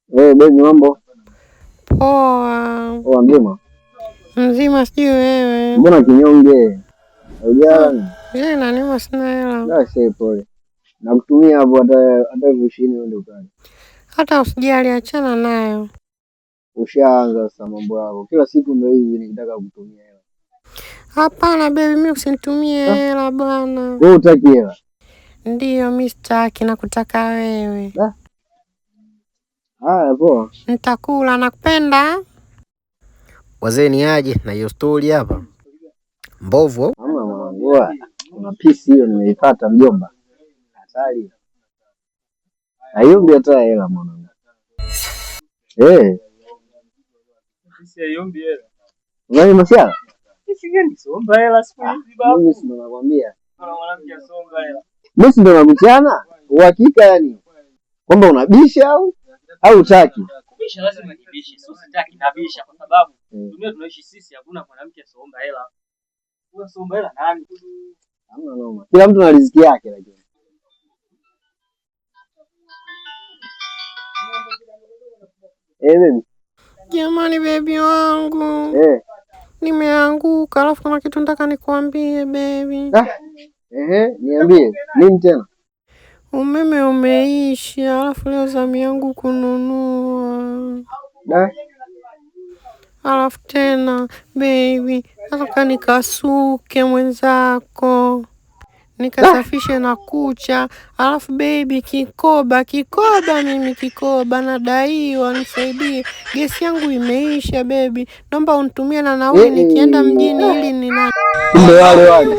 Baby mambo. Poa. Poa mzima? Mzima sijui wewe. Mbona kinyonge? Hujala? Nani sina hela. Basi pole. Nakutumia hapo hata 20 uende ukani. Hata usijali, achana nayo. Ushaanza sasa mambo yako. Kila siku ndio hivi nikitaka kutumia hela. Hapana baby, mimi usinitumie hela bwana. Wewe hutaki hela? Ndio mimi sitaki, nakutaka wewe. Haya poa. Nitakula, nakupenda. Wazee ni aje na hiyo story hapa? Mbovu. Mama mwanangu. Kuna pisi hiyo nimeipata mjomba. Hatari. Hayombi hata hela mwanangu. Pisi hayombi hela. Unani masiala? Pisi gani somba hela siku hizi baba? Mimi si ndo nakwambia. Kuna mwanamke somba hela. Mimi si ndo nakuchana? Uhakika yani. Kwamba unabisha au hutaki? Kubisha lazima nibishe. Sio sitaki nabisha kwa sababu dunia tunaishi sisi hakuna mwanamke somba hela. Wewe somba hela nani? Hamna noma. Kila mtu na riziki yake lakini. Baby. Jamani baby wangu. Nimeanguka, alafu kuna kitu nataka nikwambie baby. Niambie. Nini tena? Umeme umeisha, alafu leo zamu yangu kununua. Alafu tena baby, nataka nikasuke mwenzako, nikasafishe na kucha. Alafu baby, kikoba mimi kikoba nadaiwa, nisaidie. Gesi yangu imeisha baby, naomba unitumie na nauli nikienda mjini ili nina. Kumbe wale.